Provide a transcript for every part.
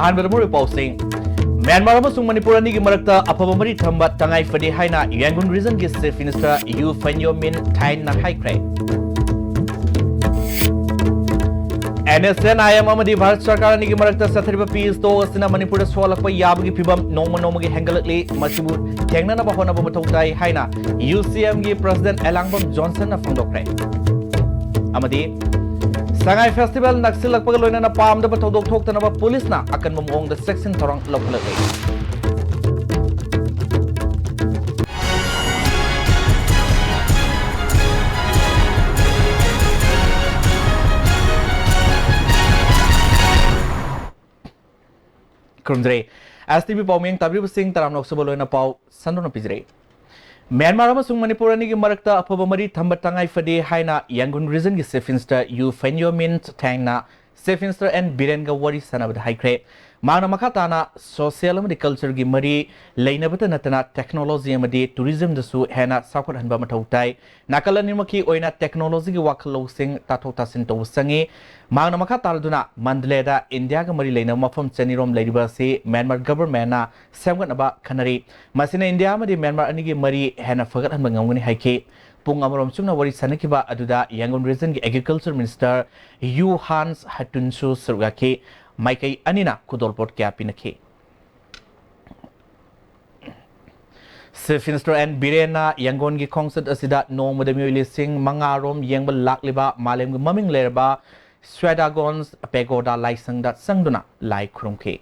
Anbaramu reporting. Myanmar amasung Manipur anigi marakta afaba mari thamba tangai fadi haina Yangon region gi Chief Minister U Fanyomin Thain na haikre. NSN IM amadi Bharat Sarkar anigi marakta sathariba peace to asina Manipur swalakpa yabagi phibam nongma gi hengalakli masibu thengnana ba honaba mathau tai haina UCM gi President Elangbam Johnson na phangdokre. Amadi Sangai Festival naksilak pagaloy na napam dapat thok na ba police na akan mumuong the section torang lokalay. Kurundre, STB Pauming Tabri Singh Taram Noksabaloy na pau Sando na Pizre. Myanmar amasung Manipur anigi marakta afaba mari thamba tangai fadi haina Yangon region gi Chief Minister U Fanyomin Thain na Chief Minister and Biren ga wari sanabada haikre magna makhatana social amadi culture gi mari leinabata natana technology amadi tourism dasu hena sakot hanba mathau tai nakala nimaki oina technology gi wakhalo sing tathota sin to sangi magna makhatarduna mandleda India ga mari leina mafam chanirom leiba se Myanmar government na semgan aba khanari masina India amadi Myanmar anigi mari hena fagat hanba ngawni haike Pung amarom chungna wari sanakiba aduda Yangon region gi agriculture minister Yu Hans Hatunsu Surgake Maikai Anina Kudolport kya pinake Chief Minister and Birena Yangon gi concert asida no modemi lising mangarom yengbal lakliba malem gi maming lerba Swedagons pagoda laisang dat sangduna lai krumke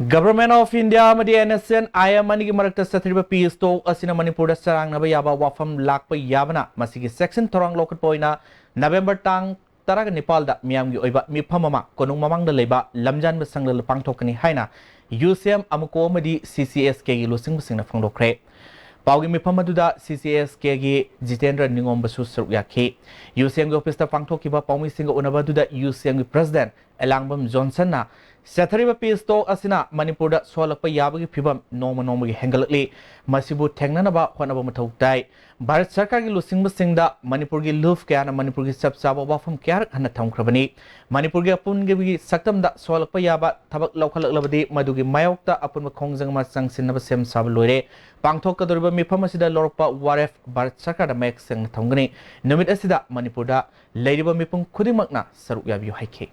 Government of India madi NSN IM anigi marakta sathriba peace to asina Manipur da sarang naba yaba wafam lakpa yabana masigi section torang lokat poina November tang taraga Nepal da miyam gi oiba miphamama konung mamang da leba lamjan ba sanglal pangthokani haina UCM amuko madi CCSK gi losing basing na phangdokre Paugi miphamadu CCSK gi Jitendra Ningom basu suruyakhe UCM gi office ta pangthokiba paumi singa unabadu da UCM gi president Elangbam Johnson na Sathariba peace to asina Manipur da swalakpa yabagi phibam noma gi hengalakli masibu thengnanaba honaba mathau tai Bharat Sarkar gi lusing basingda Manipur gi luf kya na Manipur gi sabsaba wafam kya hana thamkhrabani Manipur gi apun gi saktam da swalakpa yaba thabak laukhalaklavadi madugi mayokta apun khongjang ma sangsinaba sem sab loire pangthok kadoriba mifam asida lorpa waref Bharat Sarkar da mek seng thamgani numit asida Manipur da leiriba mipung khudingmakna saruk yabiyu haike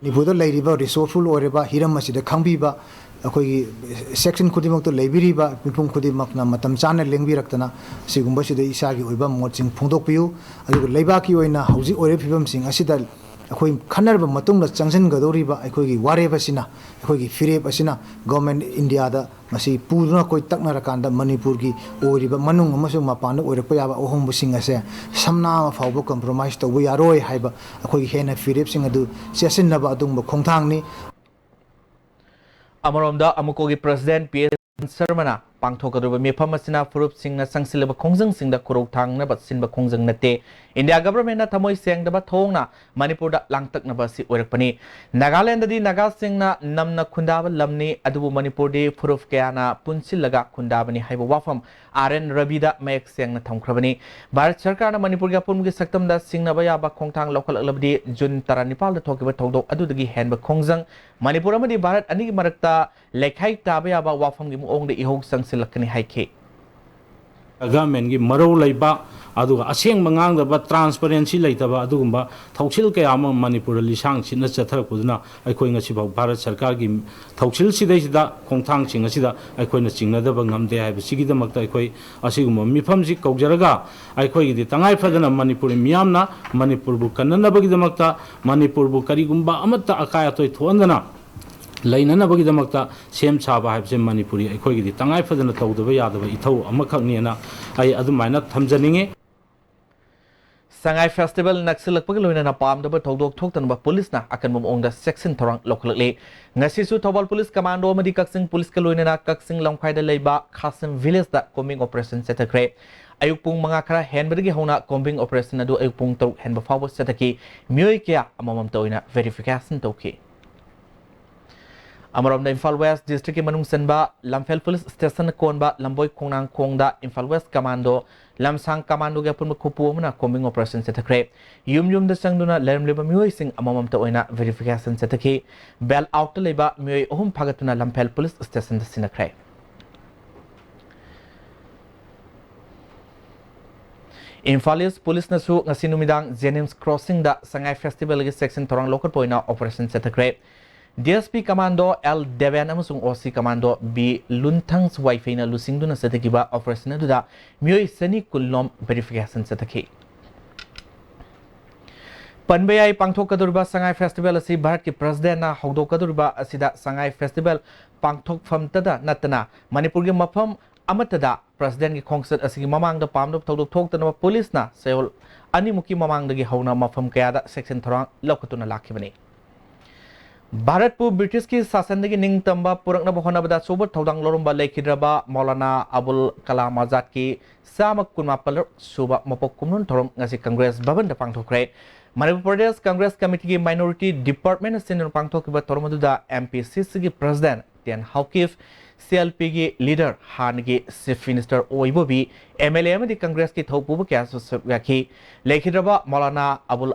Nipuda Ladiba, resourceful or Reba, Hiramasi, Kambiba, a section Kudimak to Labiriba, Pipum Kudimakna, Matam Chana, Lingbirakana, Sigumbashi, the Isagi, Ubam, watching Pundopiu, a little Labaki in a housey or Pipum sing Asidal, a queen Kanarba Matunga, Chansan Gadoriba, a quigi Warebasina, a quigi Fire Basina, Government India, Masi Puna Koi Taknarakanda, Manipurgi, or Riba Manung, Masuma Panda, or Payaba, or Home Singase, some now of our compromise to we are Roy Hiba, a quigi Hena Fire Singadu, Siasinaba Dumba Kontangni. Amaronda Amukogi President Pierre Sermana, Pangtokadu Mipamasina, Furup Sing, Sangsilaba Kongzang Sing, the Kurotang, but Sinba Kongzang Nate. India government Tamoy sang the Batona, Manipur Langtak Nabasi Urpani, Nagaland di Naga Sing na Namna Kundava Lamni, Adu Manipur de Furuf Kiana, Punsilaga Kundavani Haiba Wafam, Aren Rabida Mek Sang na Tamkrabani, Bharat Sarkar Manipur Gapum Saktam da Sing Nabaya Kongtang local Labdi, Jun Taranipal the Tokiba Todo, Adudagi Henba Kongzang, Manipur Amadi Bharat Ani Marakta, Lake Hai Tabaya Wafam Gim on the Ihog Sang Silakani Haike. Government gi maro leiba aduga aseng mangang da transparency leitaba adugumba thauchil ke ama Manipur lisang china chathar kuduna aikoi ngasi ba Bharat Sarkar gi thauchil sidai sida khongthang ching asida aikoi na chingna da ngamde hai sigi da makta aikoi asigum mifam ji kaujaraga aikoi gi tangai phadana Manipur miyamna Manipur bu kanna bagi da makta Manipur bu karigumba amatta akaya toi thondana Lainana Bagidamakta, same Chaba Habs in Manipuri, a quiggy, Tangai for the Natodava Yadava, Ito, Amakaniana, I adumina Tamjaninge. Sangai Festival Naxilak Pagaloin na Palm the Todo Totan ba police na akan mumong da section torang locally. Ngasisu Tobal Police Commando Madi Kaksing Police Kaloin na Kaksing Longkai da Leba, Kasim Village da combing operation setacre. Ayupung mga kara henbagi hona combing operation na do ayupung to henba forward setaki, Muikia amamam toina verification toki. Amarom da Imphal West District Manung Senba, Lamphel Police Station Konba, Lamboy Konang Kongda, Imphal West Commando, lamsang commando ge pun khupu amna combing operation chathakre yum da sangduna lermleba mioi sing amamam ta oina verification chathaki bell out leba mioi ohum phagatuna lamphel police station da sinakre Infalis police nasu ngasi numidang Jennings crossing da sangai festival gi section torang local poina operation chathakre DSP Commando L Devan amasung OC Commando B Lunthang Wifi na lusingduna satakiba operation aduda mioi sani kulnom verification sataki Panbayai pangthokadurba sangai festival asi Bharat ki president na hogdokadurba asida sangai festival pangthokfamtada natana Manipur gi mafam amatada president ki khongsat asigi mamangda pamdop thodok thoktana police na seol ani muki mamangda gi hona mafam kayada section thorang lokatuna lakhibani Bharatpu British ki sasandagi ning tamba purakna bahona bada sobat thodang lorumba lekhidraba Maulana Abul Kalam Azad ki sama kunmapal suba mapok kumnun thorom ngasi Congress Bhavan da pangthokre Manipur Pradesh Congress Committee ki Minority Department sinur pangthokiba tormaduda MPCC ki President Tian Hawkif CLP ki leader Hangi Chief Minister Oibobi MLA amadi Congress ki thopubu kya susabaki lekhidraba Maulana Abul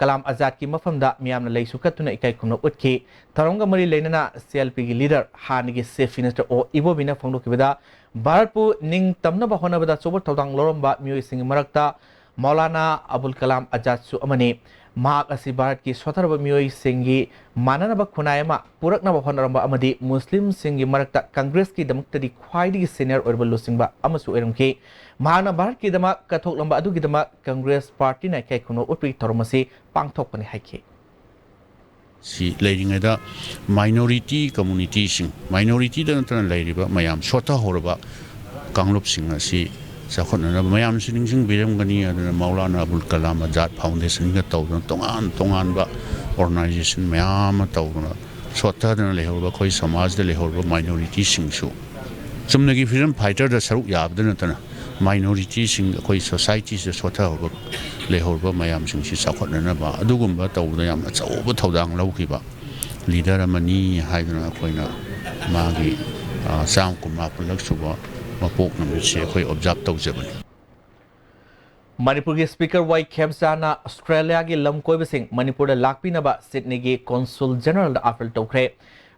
Kalam Azad ki mafamda miyamna leisukatuna ikai kumno utki tharonga mari leinana CLP ki leader Hangi Chief Minister Oibobi na phongdokibada Bharatpu ning tamna ba hona bada sobat thodang loromba mioi sing marakta Maulana Abul Kalam Azad su amani mahak asi Bharat ki swatarba mioi singi mananaba khunayama purakna ba honaramba amadi Muslim singi marakta Congress ki damuktadi khwaidigi senior orbal losingba amasu erumki mahana Bharat ki dama kathok lamba adu ki dama Congress party na kai kuno utri tormasi pangthokpani haiki si leiringada minority community sing minority da natana leiriba mayam swata horaba kanglop sing asi sakhona mayam sining biram gani adana Maulana Abul Kalam Azad Foundation ga tawdon tongan ba organization mayam tawdon swata da lehorba khoi samaj da lehorba minority sing su chumnagi freedom fighter da saruk yabdana tana minority sing khoi society se swata horba lehorba mayam sing si sakhona ba adugumba tawda yam achauba thodang laukiba leader amani haidana khoina magi sam kuma pulak suba mapok na se khoi observe tawjabani Manipur ki speaker Wai Khemsana Australia ki lamkoibasing Manipur da lakpinaba Sydney ki consul general da afil tawkre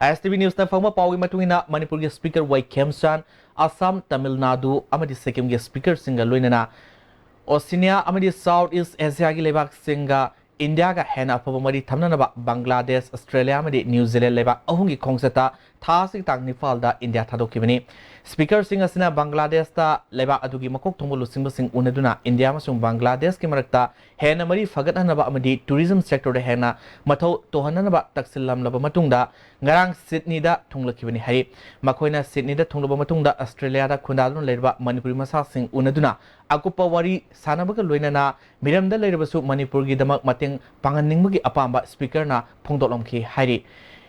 ISTV news na phangma pawi matungina Manipur ki speaker Wai Khemsan Assam Tamil Nadu amadi Sikkim ki speaker singa loinana Oceania amadi South East Asia ki lebak singa India ga hena apabamari thamnanaba Bangladesh Australia amadi New Zealand lebak ahungi khongsata thasik tang nifal da India thadokibani Speaker sing asina Bangladesh ta lebak adugi makok thongbulu sing basing unaduna India masung Bangladesh ki marakta hena mari fagathanaba amadi tourism sector da hena mathau tohananaba taksillam laba matungda ngarang Sydney da thunglakibani hai makoina Sydney da thunglaba matungda Australia da khundalun lerba Manipuri masa sing unaduna akupa wari sanabaga loinana miramda lerbasu Manipur gi damak mateng panganingmagi apamba speaker na phongdolomki hairi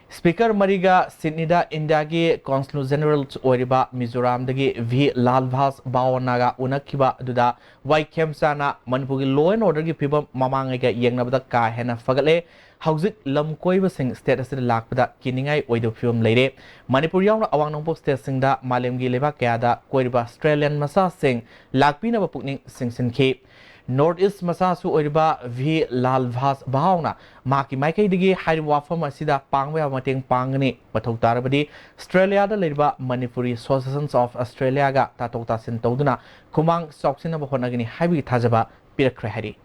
Speaker Mariga Sydney da India ki Consul General Oriba Mizoram dagi V Lalvas Bawanaga unakiba duda Wai Khemsana Manipur ki law and order ki pibam mamangai ga yengnabada ka hena fagale hauzik lamkoiba sing state asida lakpada kiningai oido film leire Manipur yauna awang nongpok state sing da malem gi leba kya da koiriba Australian masa sing lakpina ba pukning sing ki North East Masasu Oriba V Lalvas Bahawna Maki Maikai Digi Hai Wafam Asida Pangwa Mateng Pangani Matok Tarabadi Australia da Leriba Manipuri Associations of Australia ga Tatota Sintoduna Kumang Soxina Bahonagini Habi Tajaba Pirakre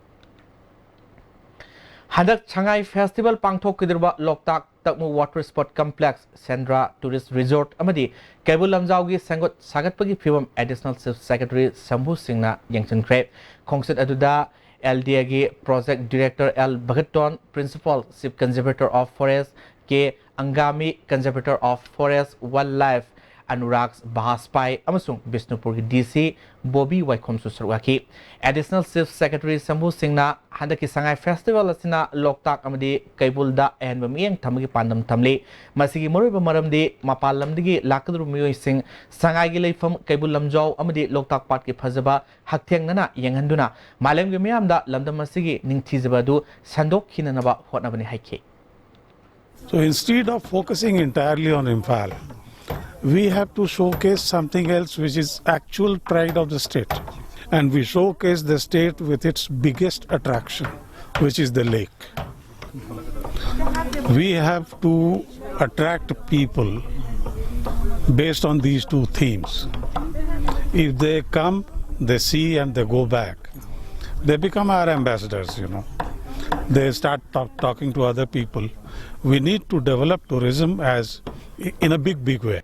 Hadak Changai Festival Pangtok Kidirba Loktak Takmu Water Sport Complex Sandra Tourist Resort Amadi Kabul Lamzaugi Sangot Sagatpagi Pibam Additional Chief Secretary Sambhu Singna Yangchen Krep Kongsit Aduda LDA Project Director L Bhagaton Principal Chief Conservator of Forest K Angami Conservator of Forest Wildlife Anurag Bahaspai Amasung Bisnupur DC Bobby Waikom Susarwaki Additional Chief Secretary Sambhu Singna Handaki Sangai Festival Asina Loktak Amadi Kaibulda and Bamiang Tamagi Pandam Tamli Masigi Moriba Maramdi Mapalamdigi Lakadru Mui Sing Sangai Gilefum Kaibul Lamjau Amadi Loktak Parki Pazaba Hakteng Nana Yangenduna Malem Gimiamda Lamda Masigi Ningtizabadu Sandok Hinanaba Hotnabani Haiki. So instead of focusing entirely on Imphal, we have to showcase something else which is actual pride of the state. and we showcase the state with its biggest attraction, which is the lake. We have to attract people based on these two themes. If they come, they see and they go back. They become our ambassadors, you know. They start talking to other people. We need to develop tourism as in a big way.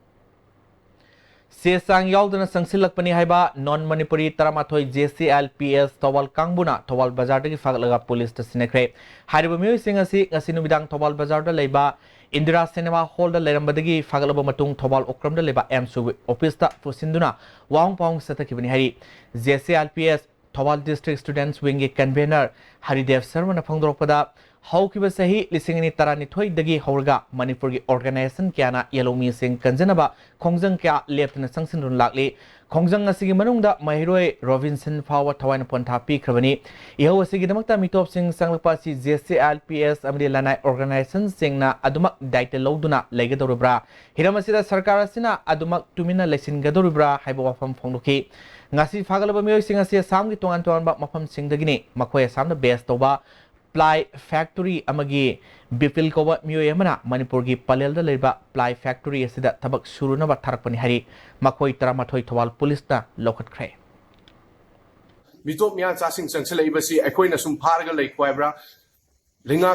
Sesang yaudana sangsilakpani haiba non Manipuri taramatoi JCLPS Tawal Kangbuna Tawal Bazar dagi faglaga police ta sinekre hariba miyoi sing asi ngasi numidang Tawal Bazar da leiba Indira Cinema Hall da leirambadagi faglaba matung Tawal Okram da leiba MSU office ta pusinduna wang pong satakibani hari JCLPS Tawal District Students Wing gi convener Haridev Sharma na phangdorokpada haukiba sahi lisingani tarani thoi dagi haurga Manipur gi organization kyana yalomi sing kanjanaba khongjang kya leptana sangsinrun lakli khongjang asigi manungda mahiroi Robinson Power Thawaina pontha pi khrabani iho asigi damakta mitop sing sanglapa si JCLPS amri lanai organization singna adumak daita loduna legadorubra hiramasida sarkar asina adumak tumina lesin gadorubra haiba wafam phongdoki ngasi fagalaba miyoi sing asi samgi tongan tongan mafam singdagini makhoi samna base toba Ply Factory amagi Bipil kowa miyoi amana Manipur gi Palel da leiba Ply Factory asida tabak suruna ba tharakpani hari makhoi taramathoi Thawal police na lokhatkre mitop mya chasing changsele ibasi akoina sum pharga lei kwaibra linga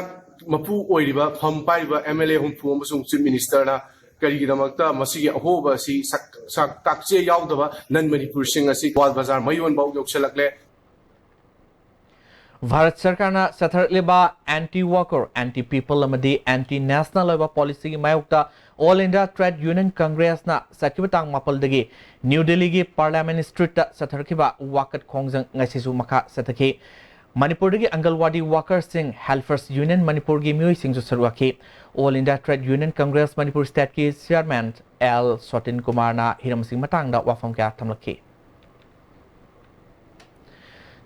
mapu oiriba phampai ba MLA humpu amasung chief minister na karigidamakta masigi ahoba si sak takche yaudaba nan Manipur sing asi Tawal Bazar mayon bau yokselakle Bharat Sarkarna Satharleba anti-worker, anti-people amadi anti-national leba policy gi mayokta All India Trade Union Congress na sakibatang mapaldagi New Delhi gi Parliament Street ta satharkiba wakat khongjang ngasisu makha sataki Manipur gi Angalwadi workers sing Helpers Union Manipur gi miyoi sing sarwaki All India Trade Union Congress Manipur State ki chairman L Sotin Kumar na hiram sing matang da wafam kya thamlaki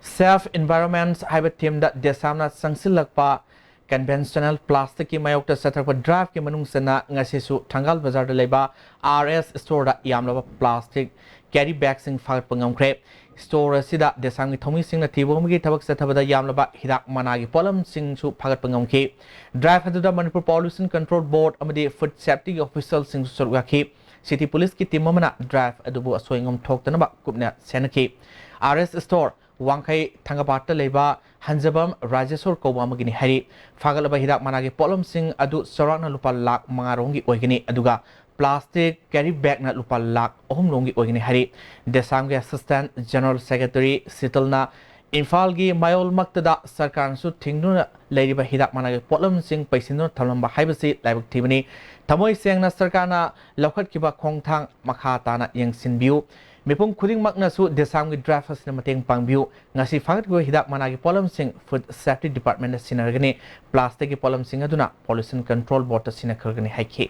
Safe Environments haiba team da desamna sangsilakpa conventional plastic ki mayokta sathakpa drive ki manung sana ngasisu Thangal Bazar da leiba RS store da yamlaba plastic carry bag sing fagat pangamkre store sida desam gi thomi sing na tibomgi thabak sathabada yamlaba hidak managi polam sing su fagat pangamki drive hadu da Manipur Pollution Control Board amadi food safety official sing su surgaki city police ki team mana drive adubu asoingom thoktana ba kupna senaki RS store Wangkai Thangapata leba Hanjabam Rajasur Kowamagini Hari Fagalaba Hidak Managi Polom Sing Adu Sorana Lupa Lak Mangarongi Oigini Aduga Plastic Carry Bag na Lupa Lak Ohum Longi Oigini Hari Desamgi Assistant General Secretary Sitalna Infalgi Mayol Maktada Sarkar Su Tingnu Ladiba Hidak Managi Polom Sing Paisino Talamba Hibasi Labuk Tibani Tamoi Sengna Sarkana Lokat Kiba Kongtang Makhatana Yang Sinbiu Mipung kuding makna su desam gi draft na mateng pangbiu ngasi fagat go hidak managi polam sing food safety department na sinargani plastic gi polam sing aduna pollution control board ta sinakargani haiki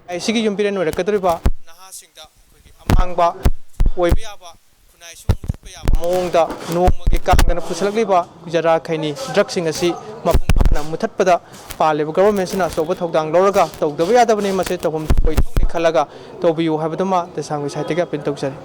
ai sigi yumpiren wera kadriba naha singda kogi amangba oibiya ba kunai sung mutpa ya mongda nomagi kangana pusalakliba jara khaini drug sing asi mapung na muthatpada paleba government sina soba thokdang loraga tawdaba yadabani mase tawhum koi thokni khalaga tawbiu habadama desamgi saitega pin tawsari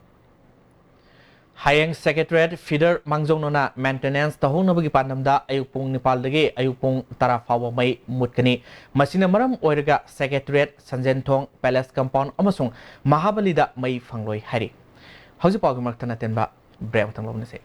Hayang Secretariat Feeder Mangjong Nona Maintenance Tahunabagi Pandamda Ayupung Nepal dagi Ayupung Tara Fawa Mai Mutkani Masina Maram Oiraga Secretariat Sanjentong Palace Compound Amasung Mahabalida Mai Fangloi Hari How's the program Martanatenba Brave Tanglomnese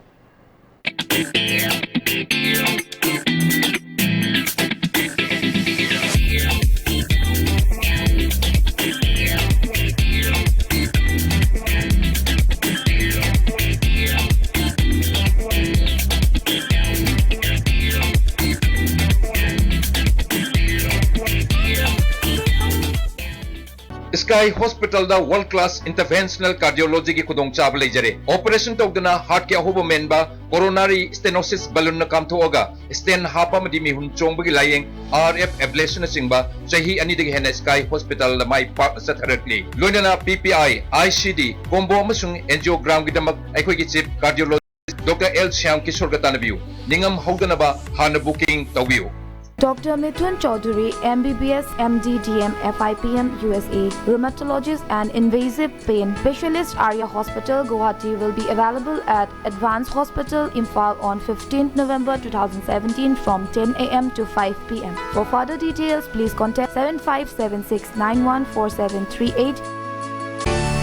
Sky Hospital da world class interventional cardiology ki khudong chab leijare operation tawdana heart ke ahoba menba coronary stenosis balloon na kam thoga stent hapa madi mi hun chongbagi layeng RF ablation singba chahi ani dagi hena Sky Hospital da mai park satharatli loinana PPI ICD combo amasung angiogram gi damak aikoi ki chief cardiologist Dr. L Shyam Kishore gatanabiu ningam hawdana ba hana booking tawiu Dr. Mithun Chaudhary, MBBS, MD, DM, FIPM, USA, rheumatologist and invasive pain specialist, Arya Hospital, Guwahati, will be available at Advanced Hospital, Imphal on 15th November 2017 from 10 a.m. to 5 p.m. For further details, please contact 7576914738.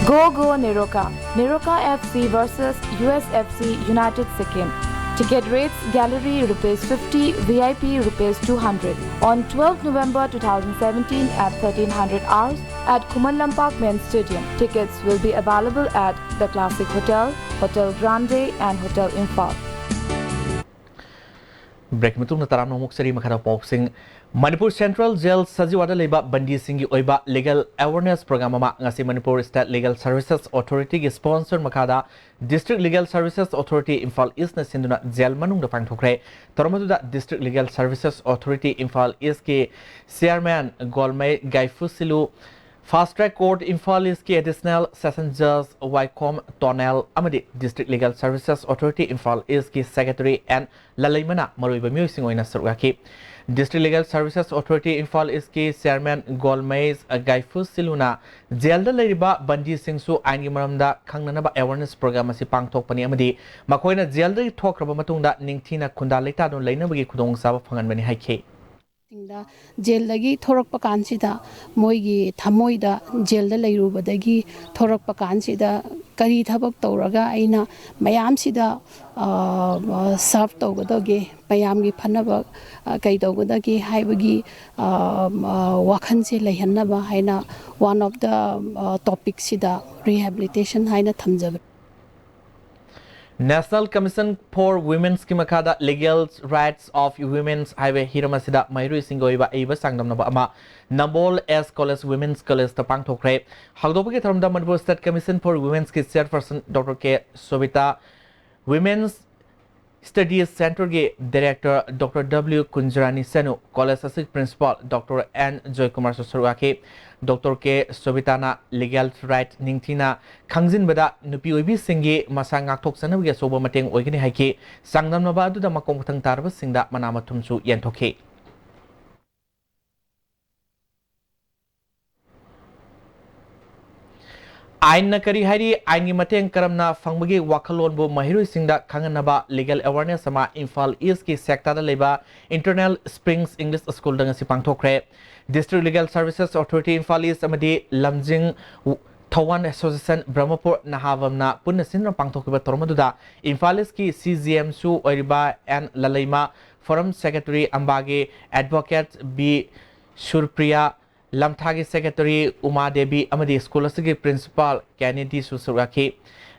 Go Niroka. Niroka FC versus USFC United Sikkim. Ticket rates: gallery ₹50, VIP ₹200. On 12th November 2017 at 1300 hours at Kumalampak Men's Stadium. Tickets will be available at the Classic Hotel, Hotel Grande and Hotel Imphal. Break matungna taramna muksari makhara popsing Manipur Central Jail Sajiwada leba bandi singi oiba legal awareness program ama ngasi Manipur State Legal Services Authority gi sponsor makada District Legal Services Authority Imphal East na sinduna jail manungda pangthokre toromatuda District Legal Services Authority Imphal East ki chairman Golmai Gaifusilu Fast Track Court Imphal East ki Additional Session Judge Wycombe Tonel amadi District Legal Services Authority Imphal East ki Secretary and Lalaimana maruiba music oina sarwaki District Legal Services Authority Imphal East ki Chairman Golmai Gaifusilu jail da leiriba bandi singsu aini maramda khangnanaba awareness program asi pangthokpani amadi makoina jail da thokraba matungda ningthina khunda leita don leinabagi khudong saba phanganbani haike jail lagi thorak pakan sida moigi thamoida jail da leirubadagi thorak pakan sida kari thabak tawraga aina mayam sida serve tawgadage mayam gi phanaba kai tawgadage haibagi wakhan se leihannaba haina one of the topics sida rehabilitation haina thamjaba National Commission for Women's Kimakada Legal Rights of Women's Highway Hiramasida Mairu Singoiba Eva Sangdamnaba Ama Nambol S College Women's College Tapang Tokre Hagdobuki Thamda Manipur State Commission for Women's Ki Chairperson Dr. K. Sobita Women's Studies Center Ge Director Dr. W. Kunjarani Senu College Assistant Principal Dr. N. Joy Kumar Susarwaki Dr. K. Sobitana Legal Right Ningtina Kangzin Bada Nupi Oibi Singi Masangak Tok Sanabia Soba Mateng Oigani Haiki Sangnam Nabadu da Makong Tang Tarba Singda Manamatumsu Yentoke. Ain na kari hari ain gi mateng karamna fangbagi wakhalon bu mahiru singda khanganaba legal awareness sama Imphal East ki sector da leba Internal Springs English School dang si pangthokre District Legal Services Authority Imphal East amadi Lamjing Thawan Association Brahmapur Nahavamna punna sinna pangthokiba tormaduda Imphal East ki CGM su oiriba and Lalaima Forum Secretary Ambage Advocate B Shurpriya Lamthagi Secretary Uma Devi Amadi School Asigi Principal Kennedy Susuraki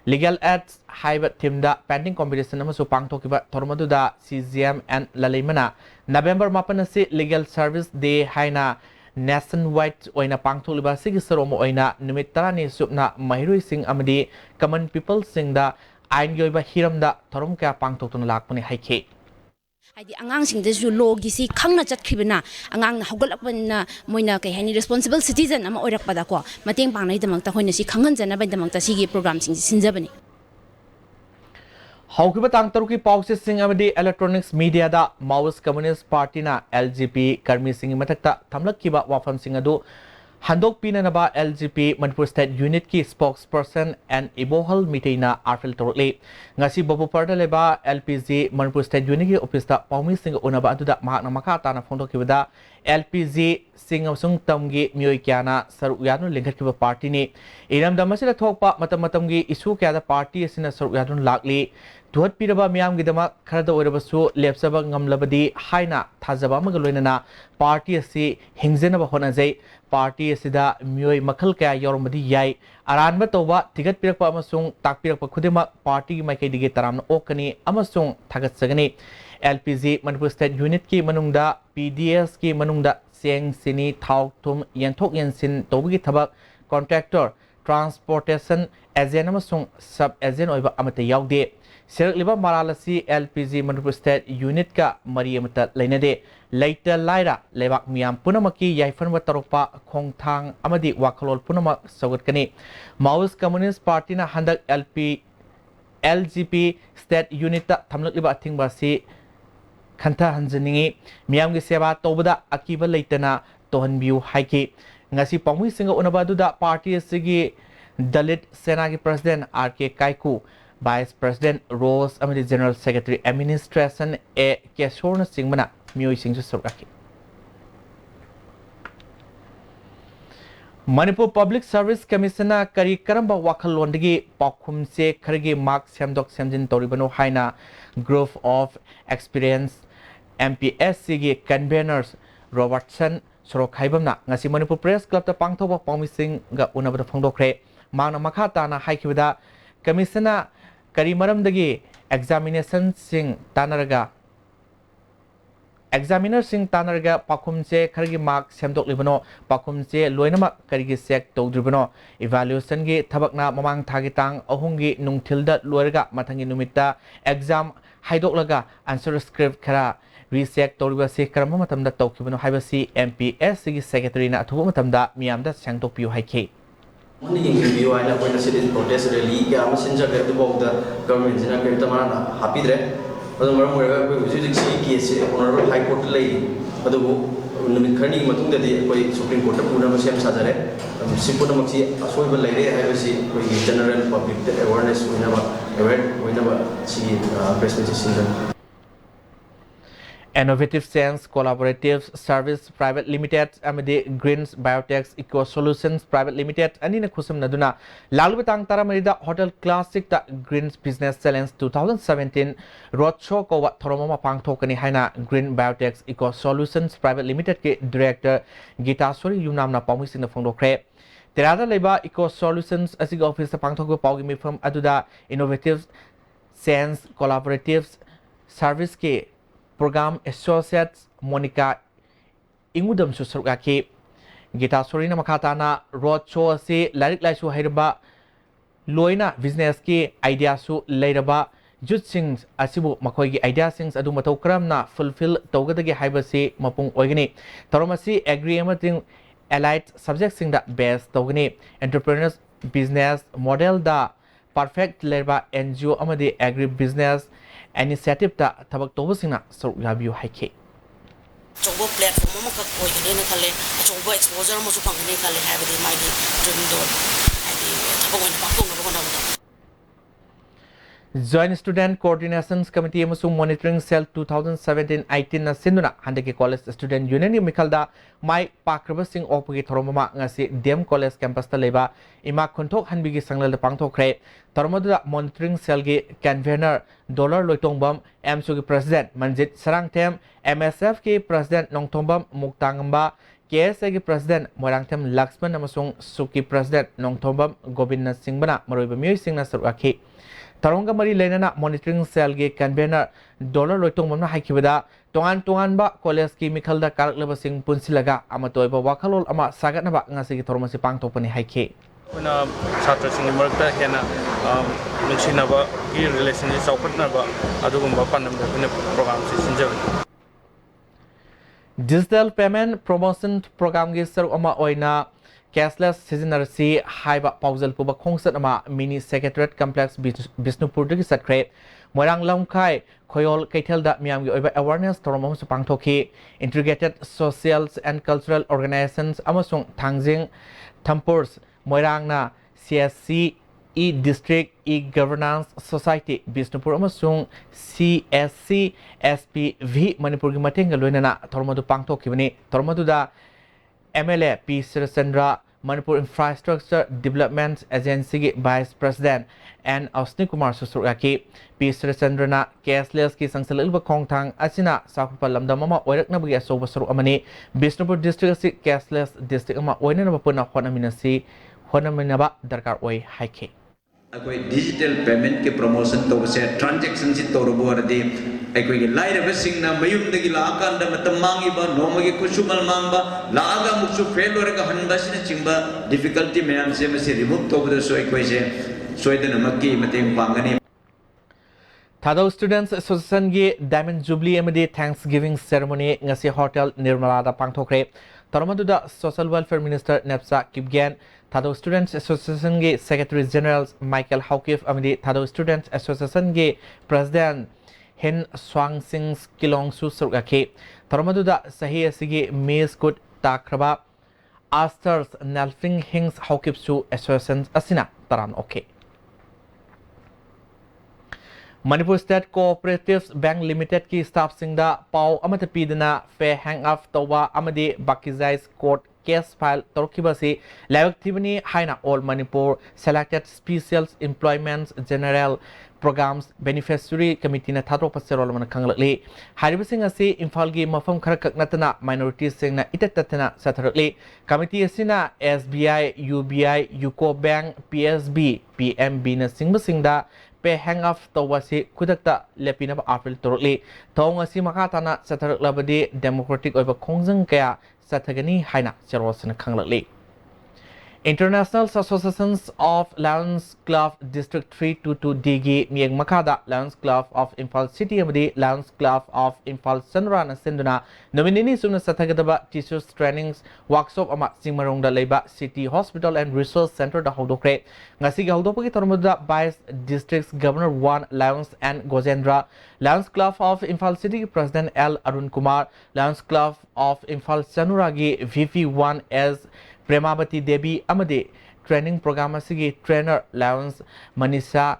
Legal Ads Hybrid Timda Pending Competition Amasu Pangtokiba Tormaduda CGM and Lalaimana November Mapanasi Legal Service Day Haina Nationwide Oina Pangtoliba Sigi Saromo Oina Numitarani Subna Mahiru Sing Amadi Common People Sing da Ain Yoiba Hiramda Torumka Pangtokun Lakpani Haike Haidi angangsingdasu logisi khangna chatkhibna angangna hogalakpana moina kai hani responsible citizen ama oirakpada ko mateng pangnai damakta hoina si khanghanjana bai damakta sigi program sing sinjabani Haukiba tang taruki pausi sing amadi electronics media da Maoist Communist Party na LGP karmi sing matakta thamlakkiba wafam sing adu Handok Pinanaba LGP Manipur State Unit ki spokesperson and Ibohal Miteina Arfil Torle Ngasi Bobo Parda leba LPG Manipur State Unit ki office ta Paumi Singh Unaba Aduda Mahakna Makata na Fondo Kibada LPG Singh Sung Tamgi Mioy Kiana Saruyadun Linkat Kiba Party ni Inam Damasila Thokpa Matamatamgi Isu Kiada Party Sina Saruyadun Lakli Duhat Piraba Miam Gidama Karada Urabasu Lepsaba Ngamlabadi Haina Tazaba Magaloina Party si Hingzenaba Honazay Party Sida Mioy Makal Kaya Yormadi Yai Aranba Toba Tigat Pirapa Amasung Takpirapa Kudima Party Makai Dige Taram Okani Amasung Tagat Sagani LPG Manipur State Unit ki Manungda PDS ki Manungda Seng Sini Thau Tum Yantok Yansin Tobugi Tabak Contractor Transportation Agent Amasung Sub Agent Oiba Amata Yaude Serak Liba Maralasi LPG Manipur State Unit ka Mariamata Lainade Later Laira Lebak Miam Punamaki Yaifan Wataropa Kongtang Amadi Wakalol Punama Sagutkani Maoist Communist Party na Handak LGP State Unit Tamlak Liba Tingbasi khantha hanjani miyam gi seba tobada akiba leitana tohan biu haiki ngasi pamui singa unaba duda party sigi Dalit Sena ki President RK Kaiku Vice President Rose amadi General Secretary Administration A Keshorna Singmana mioi singju soraki Manipur Public Service Commissioner kari karamba wakhalondagi pakhum se khargi mark semdok semjin toribano haina Group of Experience MPSC gi conveners Robertson Sorokhaibamna ngasi Manipur Press Club ta pangthoba pamising ga unabada phongdokre Mana Makhatana Haikivida Commissioner Karimaramdagi Examination Sing Tanaraga Examiner Sing Tanaraga Pakumse Kargi Mark Semdok Libano Pakumse Loinama Karigi Sek Todribano Evaluation Gi Tabakna Mamang Tagitang Ohungi Nungtilda Luerga Matangi Numita Exam Haidoklaga Answer Script Kara Resek Toriba Sekaram Matamda Tokibano Hibasi MPS Sigi Secretary Na Tumatamda Miamda Sangtok Piu Haike Only interview I know when the city protest rally, Messenger get about the government in a great amount happy there. But the murmur we see case honorable High Court lady, but the Kerning Matung the Supreme Court of Puna Sam Sadare, Sipunamaxi, a swivel lady, I will see general public awareness whenever see press messages. Innovative Sense Collaborative Service Private Limited amadi Greens Biotech Eco Solutions Private Limited anina khusam naduna lalbatang taramarida Hotel Classic ta Greens Business Challenge 2017 roadshow ko wa thoroma pangthokani haina Green Biotech Eco Solutions Private Limited ke Director Gitasori Yunamna Pamisina Phongdokre Terada leba Eco Solutions asig office ta pangthok pawgi mifam aduda Innovative Sense Collaborative Service ke Program Associates Monica Ingudam Susuraki Gita Sorina Makatana Roadshow se Larik Laisu Hairaba Loina Business ki Idea su Lairaba Jut Sings Asibu Makoigi Idea Sings Adu Matokram na fulfill Togadagi Hibasi Mapung Oigani Taromasi Agri Amating Allied Subject Sing da Best Togani Entrepreneurs Business Model da Perfect Lairba NGO Amadi Agri Business Initiative ta tabak tobasina so yabiu haike Chobo platform mo kak koi gane na kale chobo exposure mo su pangane kale habidi maigi tundo adi tabak wani pakong na bana Joint Student Coordination Committee amasung Monitoring Cell 2017-18 na sinduna handaki College Student Union ni mikalda mai pakraba sing opagi thoromama ngasi DM College campus ta leba ima khonthok hanbigi sanglal pangthokre tarmadu Monitoring Cell gi convener Dollar Loitongbam MSU gi President Manjit Sarangthem MSF ki President Nongthombam Muktangamba KSA gi President Morangthem Laxman amasung Suki President Nongthombam Govinda Singbana maroiba miyoi singna sarwaki Taronga Mari Lenana Monitoring Cell ge convener Dollar Loitong Mamna Haikibada Tongan ba college ki Mikhalda Karak Lebasing Punsilaga Amatoiba Wakalol Ama Sagatnaba Ngasi Tormasi Pangtopani Haike Una Satra Sing Merta Hena Nunsinaba ki relation is Saukatnaba Adugumba Panam program Sinjavi Digital Payment Promotion Program ge Sir Oma Oina Cashless Sizinarsi Haiba Pausal Puba Kongsat Ama Mini Secretariat Complex Bisnupur Digi Sakre Moirang Lamkai Koyol Kaitelda Miam Oiba Awareness Toromom Supangtoki Integrated Socials and Cultural Organizations Amasung Tangjing Tampurs Moirang na CSC E District E Governance Society Bisnupur Amasung CSC SPV Manipur gi Matenga Loinana Toromadu Pangtoki Bani Toromadu da MLA P. Sirasandra Manipur Infrastructure Development Agency Vice President and Ausni Kumar Susuraki P. Sirasandra na cashless ki sangsalilba kongtang asina sakpa lamda mama oirak na bagi asoba saru amani Bisnupur District si cashless district ama oina na bapuna honaminaba darkar oi haike अकोई digital payment के promotion तो बसे transaction से तो रबुआर दे अकोई के लाइर busing ना मयूम दगी लाका अंडा मतम मांगी बा नोमा के कुशुमल मांग बा लागा मुक्सु फेल वरगा हनबासी ने चिंबा डिफिकल्टी में हमसे में से रिमूव तो बदे सोई कोई से सोई दे नमकी मतेंग पांगनी Thado Students Association gi Diamond Jubilee amadi Thanksgiving Ceremony ngasi Hotel Nirmala da pangthokre Taramadu da Social Welfare Minister Nepsa Kipgen Thado Students Association gi Secretary General Michael Hawkif amadi Thado Students Association gi President Hen Swang Sings Kilong Su Surgaki Tormaduda Sahi Asigi Miss Good Takraba Asters Nalfing Hings Hokip Su Associations Asina Taran Okay. Manipur State Cooperative Bank Limited ki staff singda pau amata pidana fair hang up tawa amadi bakizais court case file torkibasi layakthibani haina all Manipur selected special employments general programs beneficiary committee na thatro passerol man khanglakli haribasing asi imphal gi mafam khara kaknatana minorities singna itatatana satharakli committee asina SBI UBI UCO Bank PSB PMB na singda pe hang up tawasi kudakta lepina April torli tong asi makatana sathaраклабadi democratic oiba khongjang kaya sathagani haina charosna khanglakli International Associations of Lions Club District 322 DG Mieng Makada Lions Club of Imphal City amadi Lions Club of Imphal Sanra na sinduna nominini sumna sathagadaba teachers trainings workshop ama singmarongda leiba City Hospital and Research Center da hodokre ngasi ga hodopagi tormoda 22 districts Governor 1 Lions and Gojendra Lions Club of Imphal City President L Arun Kumar Lions Club of Imphal Sanura gi VP1 as Premabati Devi Amade training program asigi trainer Lions Manisa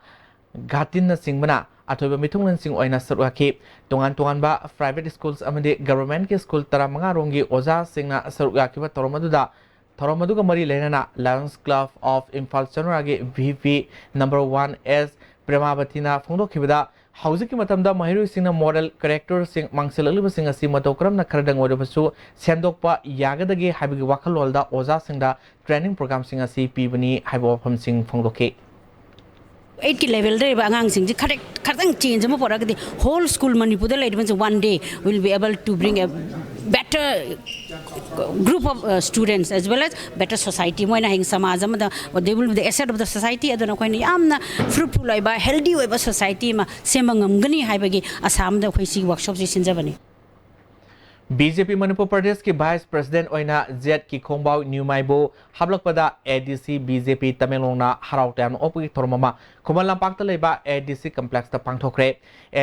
Gatin Singbana Atoba Mitunglan Sing Oina Sarwaki Tongan ba private schools amade government ki school tara mga rongi oza singna Sarwaki ba Toromaduga Mari Lenana Lions Club of Imphal Sanuragi VP number 1 as Premabatina Fundo Kibida Housing Matamda Mahiru Singna model character sing Mangsalaliba Sing asi Matokram na Karadang Wadabasu Sendokpa Yagadagi Habigi Wakalolda Oza Singda training program sing asi Pibani Habofam Sing Fondoke 8 ki level re angang sing kharang change mo pora the whole school Manipur the like one day will be able to bring a better group of students as well as better society moina hing samaj amada they will be the asset of the society aduna koina yamna fruitful oiba healthy oiba society ma semangam gani haibagi asam da khoi si workshop si sinjabani BJP Manipur Pradesh के Vice President ओइना Z की खोंबाव न्यूमाइबो हाबलकपदा ADC BJP तमेंगलोंगना हराउटान ओपगी थोरममा Khuman लंपाक्ता लेबा ADC complex ता पांगथोखरे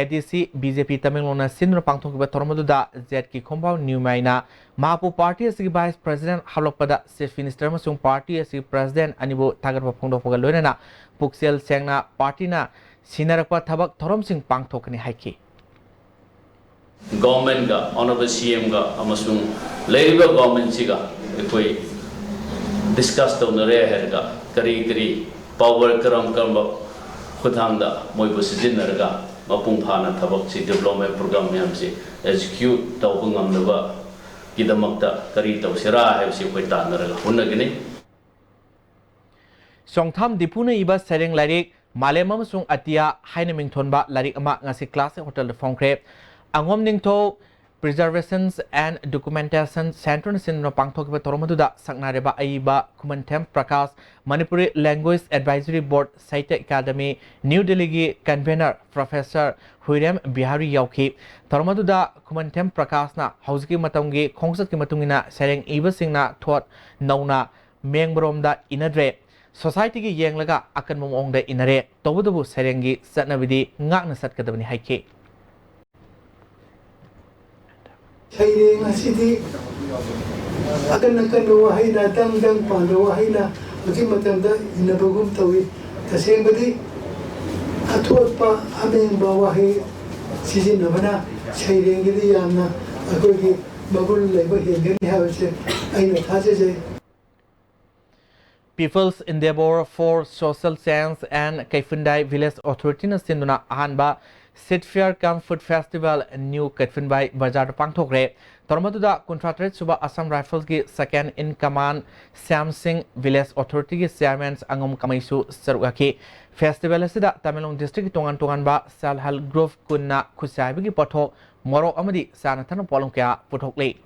ADC BJP तमेंगलोंगना सिनर पांगथोखबा थोरमदुदा Z की खोंबाव न्यूमाइना महापु पार्टी असि Vice President हाबलकपदा Chief Minister मसुंग पार्टी असि President अनिबो थागरबा फोंदोफगा लोइना पुक्सेल सेंगना पार्टीना सिनरकपा थबक थोरमसिंग पांगथोकनि हाइकी Government ga honorable CM ga amasung leriba government siga ekoi discuss to na re her ga kari power karam khudang da moi bu sijin nar ga mapung phana thabak si development program yam si execute to bungam na ba kidamakta kari to sira ha si koi ta nar ga hunna gini Songtham dipuna iba sereng larik malem amasung atia haina mingthon ba larik ama ngasi class hotel de phongkre Angom Ningto Preservations and Documentation Center Sinno Pangthokba Toromaduda Saknareba Aiba Kumantem Prakash Manipuri Language Advisory Board Site Academy New Delhi Convener Professor Huirem Bihari Yauki Toromaduda Kumantem Prakash na Hauski Matongi Kongsat ki matungina Sereng Iba Singna Thought Nauna Mengbromda Inadre Society ki Yenglaga Akan Momongda Inare Tobudu Serengi Satnavidi Ngakna Satkadabani Haike Saya masih akan wahai datang dan pada wahai na mesti macam dah ina bagum tahu tapi beri atuat pa ameng wahai sisi nama saya ini yang na aku ni bagul lagi yang ni harus aina thase je People's Endeavor for Social Science and Kaifundai Village Authority na sinduna ahanba Sit Fair Come Food Festival New Kaifundai Bazar Pangthokre Tormaduda Contractorate Suba Assam Rifles ki Second in Command Sam Singh Village Authority ki Chairman Angom Kamaisu Sarugaki Festival asida Tamilong District tongan ba Self Help Group kunna khusaibi ki pothok Moro amadi sanathan polong kya puthokle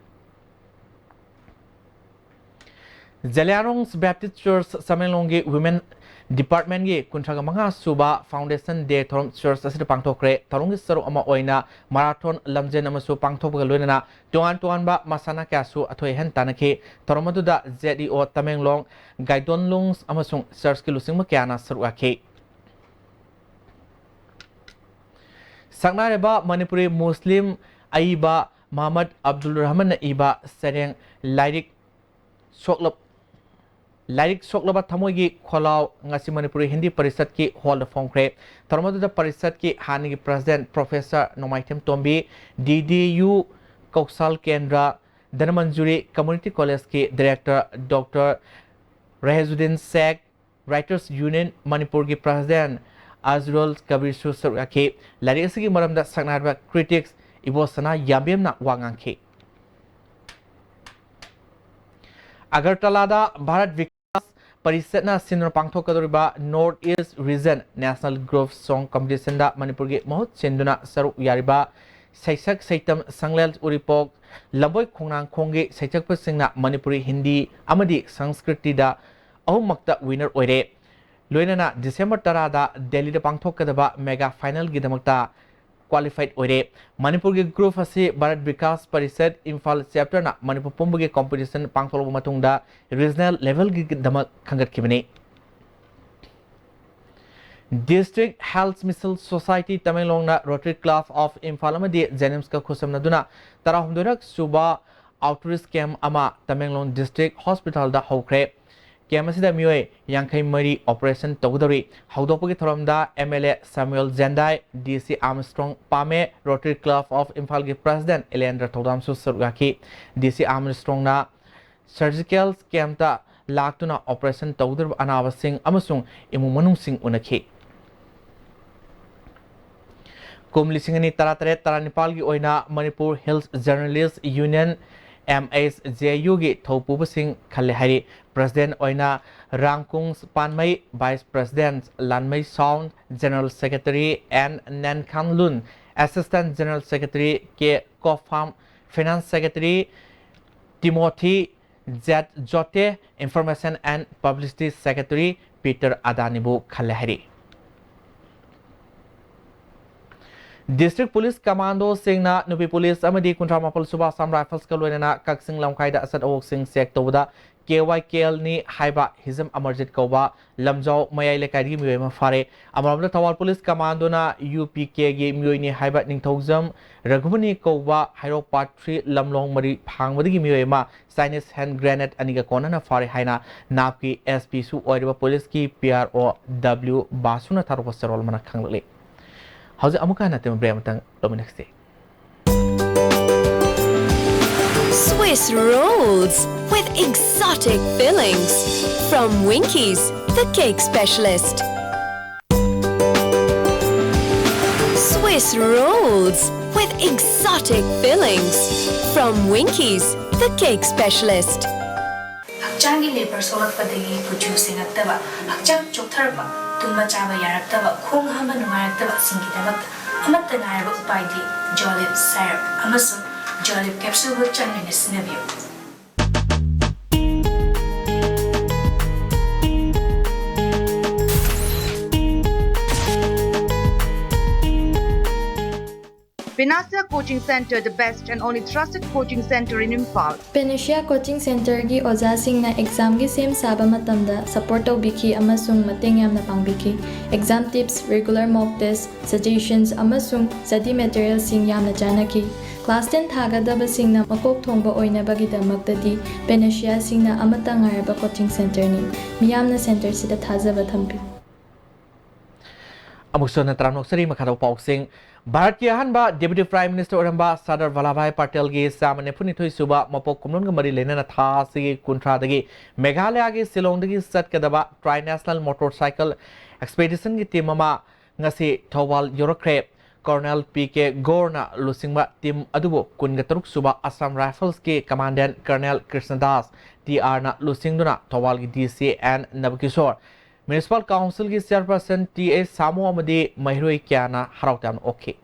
Zalianong's Baptist Church Samelongi Women Department gi kuntraga manga suba Foundation Day Thorum Church asida pangthokre tarungi saru ama oina marathon lamjen amasu pangthokga loinana tongan ba masana kyasu athoi hen tanake toromaduda ZEO Tamenglong Gaidonlungs amasung Church ki lusingma kyana saru ake Saknareba Manipuri Muslim Aiba Muhammad Abdul Rahman Iba Sereng Lairik Soklaba Tamogi Kholau Ngasi Manipuri Hindi Parisat ki Hall of Fongkre Tarmadu Parisat ki Hani President Professor Nomaitem Tombi DDU Koksal Kendra Dhanmanjuri Community College ki Director Dr. Rehazuddin Sek Writers Union Manipur ki President Azrul Kabir Susaraki Larisigi Maramda Saknarba critics Ibosana Yambemna Wangangki Agartalada Bharat Vikas Parisatna Sinur Pangthokadoriba North East Region National Grove Song Competition da Manipur ki Mahut Sinduna Saru Yariba Saisak Saitam Sanglel Uripok Laboy Khongnang Khonggi Saitjakpasingna Manipuri Hindi Amadi Sanskriti da Ahumakta winner oire Loinana December Tarada Delhi da Pangthokadaba Mega Final Gidamakta qualified oire Manipur ki group asi Bharat Vikas Parisat Imphal chapter na Manipur Pumbu ki competition pangtholoba matungda regional level gi damak khangat khibani District Health Missile Society Tamenglong na Rotary Club of Imphal amadi Jenims ka khusam naduna tarahumdorak suba outreach camp ama Tamenglong District Hospital da hokre camp asida mioi yangkai mari operation togdori haudopagi thoramda MLA Samuel Zendai DC Armstrong Pame Rotary Club of Imphal ki President Elendra Thodam Surgaki DC Armstrong na surgical camp ta laktuna operation togdor anawasing amasung imu manungsing unakhi Kumlisingani taratare taranipal gi oina Manipur Health Journalists Union MSJU gi thopubasing khalle hari President oina Rangkung Panmai Vice President Lanmai Sound General Secretary N Nankhan Lun Assistant General Secretary K Kofam Finance Secretary Timothy Z Jote Information and Publicity Secretary Peter Adanibu khalle hari District Police Commando Singna Nupi Police Amadi Kuntra Mapal Suba Sam Rifles Kalwena Kaksing Lamkaida Asad Awok Sing Sek Toda KYKL ni Haiba Hizam Amarjit Koba Lamjau Mayai Lekari Muema Fare Amramda Tawal Police Commando na UPK gi Mui ni Haiba Ningthozam Raghumani Koba Hairo Part 3 Lamlong Mari Phangwadi Muema Chinese hand grenade aniga konana Fare Haina Napki SP Su Oiriba Police ki PRO W Basuna Tarupa Serol Mana Khangle How's it amuka natin mabremtang Dominexte Swiss rolls with exotic fillings from Winkies, the cake specialist. Swiss rolls with exotic fillings from Winkies, the cake specialist. Hakchangi labor solakpadagi producing attaba hakchang choktarba tumma chaba yaraktaba khong hama nungayaktaba singidamak amatta ngaraba upaidi jolip syrup amasu jolip capsule with changin sinabio Pinasa Coaching Center, the best and only trusted coaching center in Imphal. Penusia Coaching Center gi oja singna exam gi sem saba matamda support tawbiki amasung mateng yamna pangbiki. Exam tips, regular mock tests, suggestions amasung study materials sing yamna janaki. Class 10 thagadaba singna makok thongba oinabagi damaktadi Penusia singna amata ngaraba coaching center ni. Miyamna center sida thajaba thampi. Amuksona Tranoksari Makado Pauxing Bharat ki ahanba Deputy Prime Minister Oramba Sardar Vallabhbhai Patel gi samane punithoi suba mapok kumlon ga mari lenana tha sigi kuntra dagi Meghalaya gi Shillong dagi satkadaba Tri-National Motorcycle Expedition gi team ama ngasi Thawal Yorokre Colonel PK Gorna lusingba team adubo kungataruk suba Assam Rifles ki Commandant Colonel Krishnadas TR na lusingduna Thawal gi DC and Nabakishore Municipal Council की Chairperson TA Samu Amadi Mahiroi Kyana Harautan Oke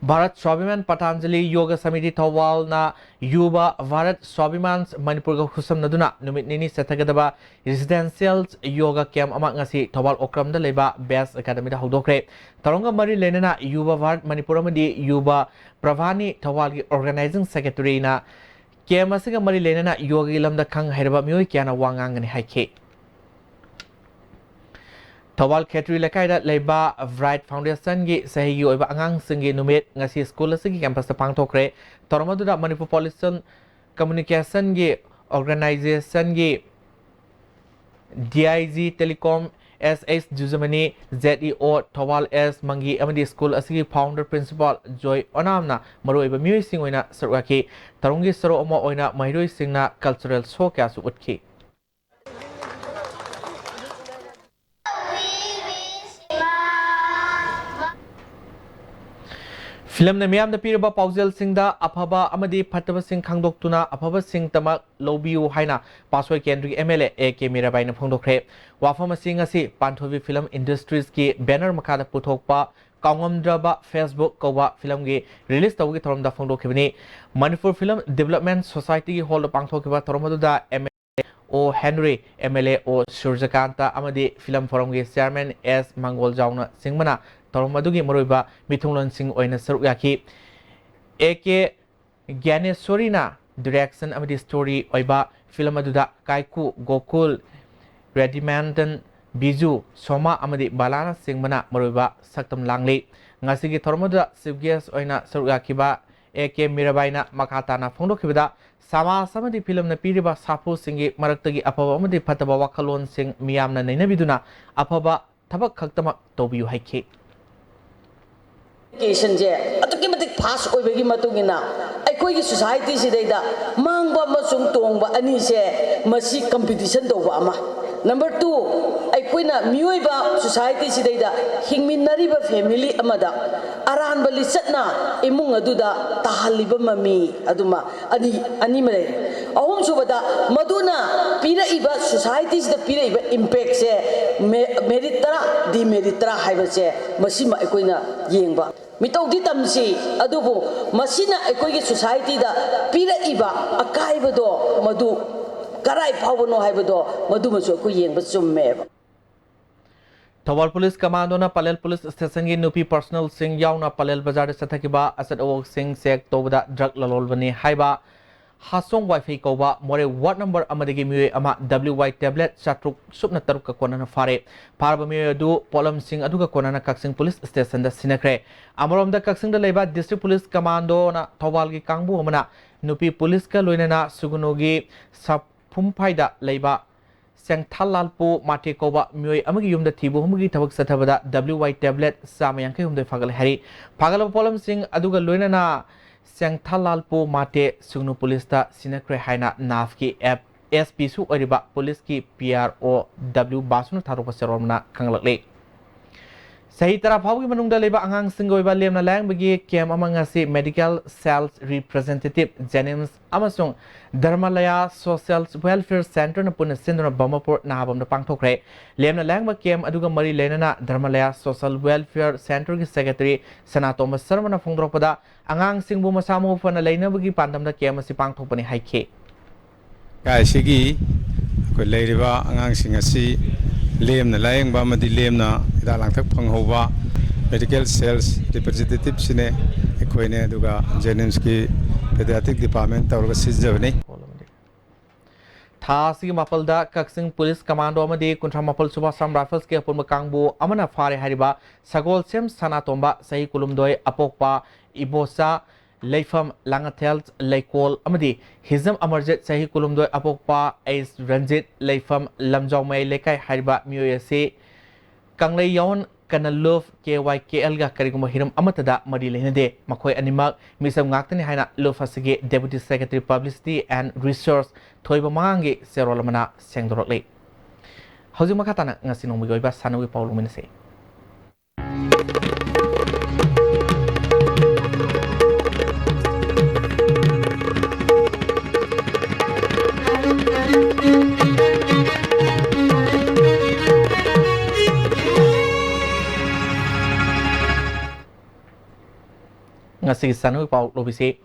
Bharat Swabiman Patanjali Yoga Samiti Thawal na Yuba Bharat Swabimans Manipur ga khusam naduna numit nini setagadaba residential yoga camp ama ngasi Thawal Okram da leba Best Academy da hodokre taronga mari lenana Yuba Bharat Manipur amadi Yuba Pravani Thawal gi organizing secretary na Kemasiga mari lenana yoga ilamda khang herba mioi kyana wangangani haike Thawal Khetri Lakaida Leba Bright Foundation gi sahi oiba angang singi numit ngasi school asigi campus ta pangthokre Tormaduda Manipur Police Communication gi organization gi DIG Telecom SS Juzamani ZEO Thawal S Mangi amadi school asigi founder principal Joy Onamna maroiba miyoi sing oina sarwaki tarungi saro omo oina mahiroi singna cultural show kya su utki Film na miyam na piraba pauzel singda aphaba amadi phataba sing khangdoktuna aphaba sing tamak lobiu haina pasoi kendri MLA AK Mirabai na phongdokre wafam sing asi panthobi film industries ki banner makada puthokpa kaungomdraba Facebook kowa film gi release tawgi thoromda phongdokhibani Manipur Film Development Society gi hall pangthokiba thoromaduda MLA O Henry MLA O Surjakanta amadi film forum gi chairman S Mangol Jauna singmana Toromadugi Moroiba Mithunglon Singh Oina Saruyaki AK Gyanesorina direction amadi story oiba film aduda Kaiku Gokul Redimandan Biju Soma amadi Balana Singh mana Moroiba Saktam Langli Ngasigi Toromaduda Sibgias Oina Saruyaki ba AK Mirabaina Makatana Phongdokibada Sama samadi film na piriba Sapu Singhi Maraktagi Apaba amadi Phataba Wakalon Singh Miyamna Nainabiduna Apaba Thabak Khaktama Tobiyu Haike education je atuki matik pass oibagi matungina aikoi gi society sidaida mangba masung tongba ani se masi competition doba ama number 2 aikoina miyoiba society sidaida hingminnariba family amada aranba lisatna imung aduda tahaliba mami aduma ani mare ahum subada maduna piraiba society sida piraiba impact se merit tara demerit tara haiba se masima aikoina yengba Mitau di tamsi adubu masina ekoigi society da pira iba akai bado madu karai phawno haibado madu maso ko yengba chumme Thawal Police Commando na Palel Police Station gi nupi personal sing yauna Palel Bazar sathakiba asad awok sing sek tobda drug lalolbani haiba Hasong Wi-Fi koba more ward number amadagi miwe ama WY tablet chatruk subna taruk ka konana fare parba miwe du polam sing aduga konana Kaksing Police Station da sinakre amarom da Kaksing da leba District Police Commando na Thawal gi kangbu amana nupi police ka loinana sugunogi sapumphai da leba Sengthalalpu mate koba miwe amagi yumda thibu humgi thabak sathabada WY tablet samayangkai humde fagal hari fagal polam sing aduga loinana Sengthalalpu mate sugnu police ta sinakre haina naf ki app SP su oriba police ki PRO W basunu tharupa seromna kanglakle Sahi tara phawgi manungda leba angang singoiba lemna lang bagi kem amanga si medical sales representative Jennings amasung Dharmalaya Social Welfare Center na puna sindona Bamapur nahabam na pangthokre lemna lang ba kem aduga mari lenana Dharmalaya Social Welfare Center ki secretary Sanatoma Sarma na phongdropada angang singbu masamo fana leina bagi pandam da kem si pangthokpani haike kai sigi ko leiriba angang singasi lemna layeng ba madi lemna idalang thak phanghoba medical sales representative sine ekoine aduga Jennings ki pediatric department tawra sijjabni Thasi mapalda Kaksing Police Commando amadi kuntra mapal suba sam rifles ke apun makangbu amana fare hariba sagol sem sanatomba sahi kulumdoi apokpa ibosa Leifam Langathel Laikol amadi Hizam Amarjit sahi kulumdoi apokpa Ais Ranjit Leifam Lamjawmai Lekai hariba miyoyase Kanglai yawn Kanalov KYKL ga kariguma hiram amatada mari lehnade makhoi animak misam ngaktani haina lofasige Deputy Secretary Publicity and Research thoiba mangi serolamana sengdorokle hauji makatana ngasi nongmi goiba sanawi paulu minase ngasi sanu pau lobise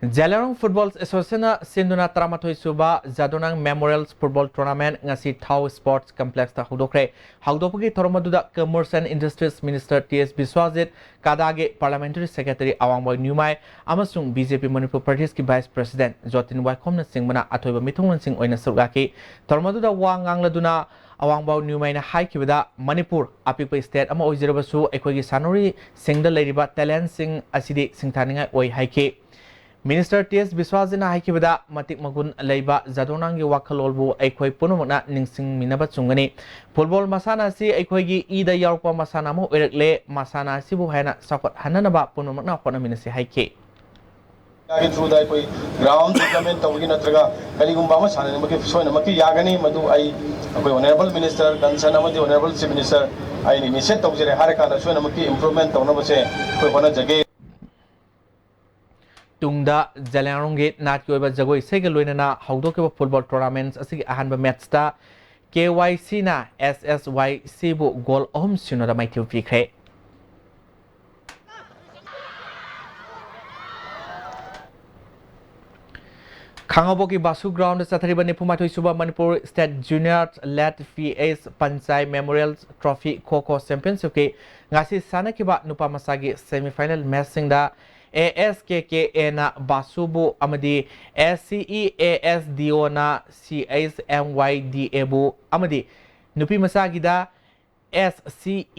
Jalarong Football Association Sinduna Tramathoi Suba Jadonang Memorial Football Tournament ngasi Thau Sports Complex ta hudokre haudopugi thoromaduda Commerce and Industries Minister TS Biswajit Kadage Parliamentary Secretary Awangboy Numai amasung BJP Manipur Parties ki Vice President Jotin Waikhomna Singmana athoiba mithunglan sing oina surgaki thoromaduda wangangladuna Awangbaw Newmaina Haikibada Manipur Apipa State Ama Ojirabasu Equigi Sanori Singda Ladiba Talent Sing Asidi Singtaninga Oi Haike. Minister T.S. Biswazina Haikibada Matik Magun Leiba Zadonangi Wakalolbu Equai Punumana Ningsing Minabachungani. Football Masana si Equigi Ida Yarpa Masanamo Erekle Masana Sibu Hana Sakot Hananaba Punumana Honaminasi Haike. through the ground development of Ginatraga, Kaligumba San and Maki Yagani, Madu, Honorable Minister, Gansan, Honorable Chief Minister, I initiate of the Harakana, Sunamaki improvement on Nobase, Jagay. Tungda Jalange Natyoba Jagoi Segaluina, Haudoka football tournaments, Asig Ahanba Metsta, KYC na SSY Sibu Goal Om Sunoda Mighty Fikre. Kangaboki Basu Ground Sathariba Nipumatoi Suba Manipur State Junior Led VA's Pansai Memorial Trophy Koko Championship ke ngasi sanakiba nupa masagi semi-final match singda ASKKA na Basubu amadi SCEASDO na CSMYDA bu amadi nupi masagi da SCEACDO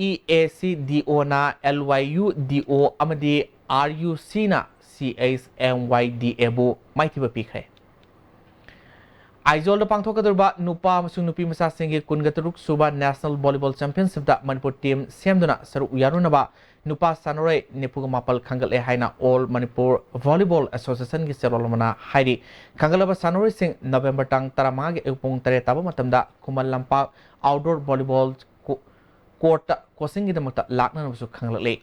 na LYUDO amadi RUC na CSMYDA bu maitiba pikre. Aizol Pangtokadurba Nupa Nupi Masa Singi Kungaturuk Suba National Volleyball Championship da Manipur team Semduna Saru Yarunaba Nupa Sanore Nipugamapal Kangal Haina All Manipur Volleyball Association ki Serolomana Hairi Kangalaba Sanore Sing November Tang Taramag Upong Taretaba Matamda Kumal Lampa Outdoor Volleyball Court Kosingi the Mata Lakna Nusu Kangle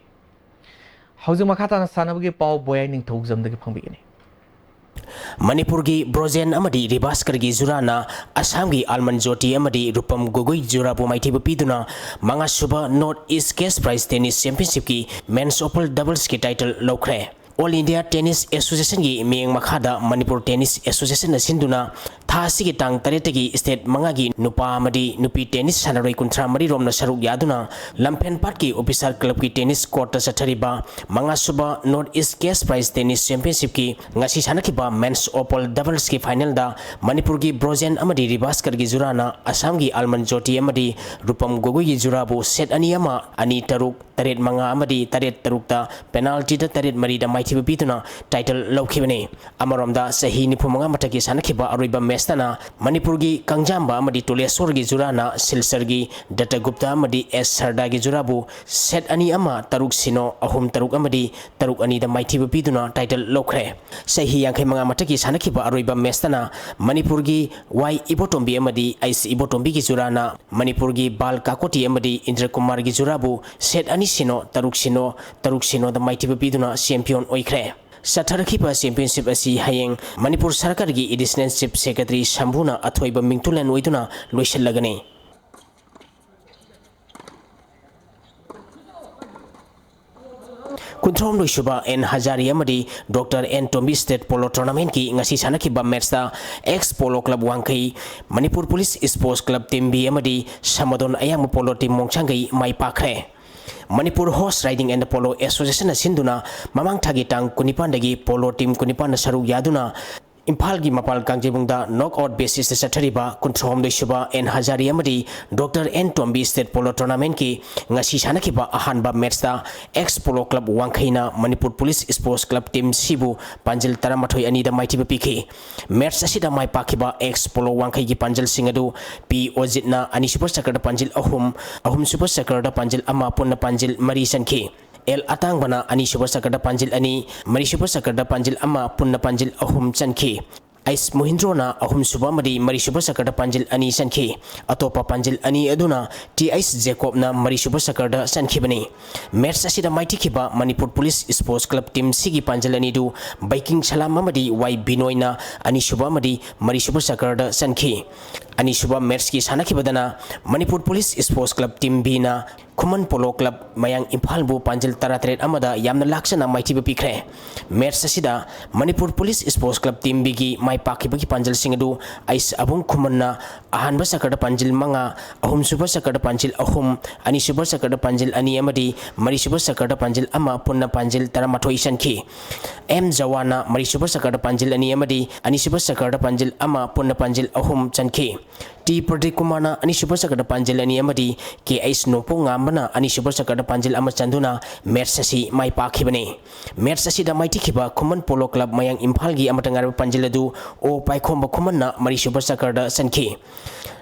Hausumakata Sanabagi Pau Boyaning Togzam the Pambini. Manipur gi Brozen amadi Ribaskar gi Zurana Assam gi Alman Joti amadi Rupam Gogoi Jurabu Maiti Piduna Manga Suba North East Case Prize Tennis Championship ki Men's Open Doubles ki title Lokre. All India Tennis Association gi Miyang Makhada Manipur Tennis Association na sinduna Thasi ki tang taretagi state mangagi nupa amadi nupi tennis sanaroi kuntra mari romna saruk yaduna Lampen Park ki officer club ki tennis court sathariba manga suba North East Case Prize Tennis Championship ki ngasi sanakiba Men's Open Doubles ki final da Manipur gi Brozen amadi Ribaskar gi Jurana Assam gi Alman Joti amadi Rupam Gogoi gi Jurabu set aniyama ani taruk taret manga amadi taret tarukta penalty da taret mari da maiti bituna title laukibane amaromda sahi nipumanga mataki sanakiba aroiba mestana Manipur gi Kangjamba amadi Tulesor gi Jurana Silsar gi Data Gupta amadi S Sarda gi Jurabu set ani ama taruk sino ahum taruk amadi taruk ani da maiti bituna title lokre sahi yangkai manga mataki sanakiba aroiba mestana Manipur gi Y Ibotombi amadi Ice Ibotombi gi Jurana Manipur gi Bal Kakoti amadi Indra Kumar gi Jurabu set ani sino taruk sino da maiti bituna champion oikre Satarakipa Championship asi hayeng Manipur Sarkar gi Additional Chief Secretary Shambuna Athoiba Mingtulan Oiduna Loishalagani Kuntrom Loishuba N Hazari amadi Dr. N Tombi State Polo Tournament ki ngasi sanakiba match da ex Polo Club Wangkai Manipur Police Sports Club Team B amadi Samadon Ayam Polo Team Mongchangai mai pakre Manipur Horse Riding and Polo Association sinduna mamang thagitang kunipandagi polo team kunipan saruk yaduna Impal gi Mapal Kangjibungda knockout basis sathariba Kuntrom Loishuba N Hazari amadi Dr. N Tombi State Polo Tournament ki ngasi sanakiba ahanba match da ex Polo Club Wangkhaina Manipur Police Sports Club Team Sibu Panjil Taramathoi ani da maiti piki match asida mai pakiba ex Polo Wangkhai gi Panjil Singadu P Ojitna ani super sakar da Panjil ahum super sakar da Panjil ama punna Panjil mari sanki El Atang bana ani super sakar da Panjil ani mari super sakar da Panjil ama punna Panjil ahum chanki Ais Mohindrona ahum suba mari mari super sakar da Panjil ani sanki atopa Panjil ani aduna T Ais Jacob na mari super sakar da sanki bani match asida maiti kiba Manipur Police Sports Club Team Sigi Panjil ani du biking salam madi Y Binoina ani suba madi mari super sakar da sanki ani suba match ki sanakibadana Manipur Police Sports Club Team B na Kuman Polo Club Mayang Impal bu Panjil Taratret amada yamna laksana maiti pikre match asida Manipur Police Sports Club Team Bigi mai pakibagi Panjil Singadu Ais Abung Kumanna ahanba sakar da Panjil manga ahum super sakar da Panjil ahum ani super sakar da Panjil ani amadi mari super sakar da Panjil ama punna Panjil Taramathoi sanki M Jawana mari super sakar da Panjil ani amadi ani super sakar da Panjil ama punna Panjil ahum chanki T Pradeep Kumarna ani super sakada panjil ani amadi ke ais nopo ngambana ani super sakada panjil ama chanduna match asi mai pakhibani match asi da mai tikhiba Khuman Polo Club mayang Imphal gi amatangar panjil adu o paikhomba Khumanna mari super sakada sanki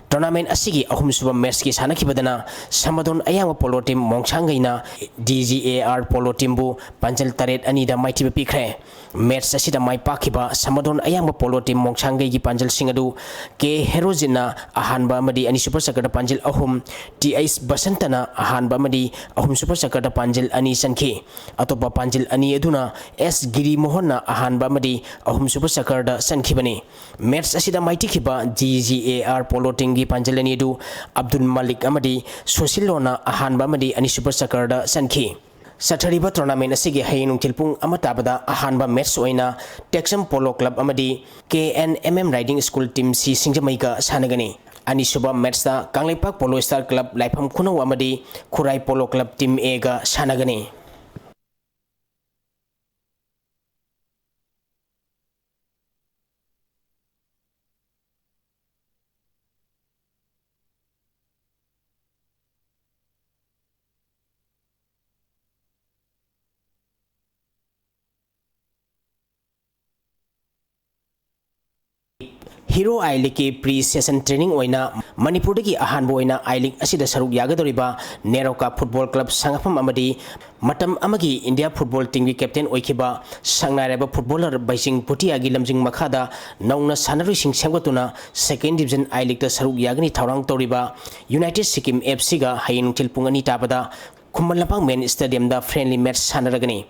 tournament asigi ahum suba match ki sana kibadana Samadon ayang polo team Mongchangaina DGAR polo team bu panjil taret ani da mai tiba pikre match asida mai pakhiba Samadon ayang polo team Mongchangai gi panjil singadu ke Herozina ahanba amadi ani super sakada panjil ahum TS Basantana ahanba amadi ahum super sakada panjil ani sanki atopa panjil ani aduna S Giri Mohonna ahanba amadi ahum super sakada sankibani match asida mai tikhiba DGAR polo team gi panjil ani du Abdul Malik amadi Sosilona ahanba amadi ani super sakada sanki Sathariba tournament asigi hainung tilpung amatabada ahanba match oina Texam Polo Club amadi KNMM Riding School team si Singjamaiga sanagani ani suba match da Kangleipak Polo Star Club Laifam Khunau amadi Khurai Polo Club team A ga sanagani Hero I League pre-season training oina Manipur dagi ahanbo oina I League asida saruk yagadoriba Neroka Football Club sangafam amadi matam amagi India football team gi captain oikiba sangnareba footballer Baising Putia gi lamjing makhada nauna sanarui sing semgatuna second division I League ta saruk yagani thaurang toriba United Sikkim FC ga hayin tilpungani tabada Khumanlapang main stadium da friendly match sanaragani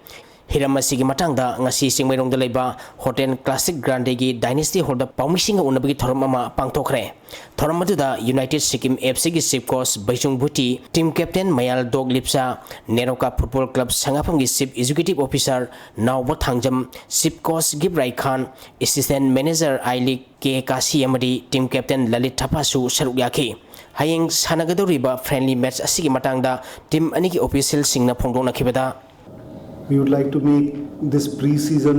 Hiramasi matangda ngasi singmairong da leba Hotel Classic Grande gi Dynasty Hall da paumisinga unabagi thoram ama pangthokre thoram aduda United Sikkim FC gi chief coach Baisung Bhuti team captain Mayal Dog Lipsa Neroka Football Club sangafam gi chief executive officer Nawba Thangjam chief coach Gibrai Khan assistant manager I League K Kasi amadi team captain Lalit Thapasu saruk yaki hayeng sanagadoriba friendly match asigi matangda team anigi official singna phongdona khibada We would like to make this pre-season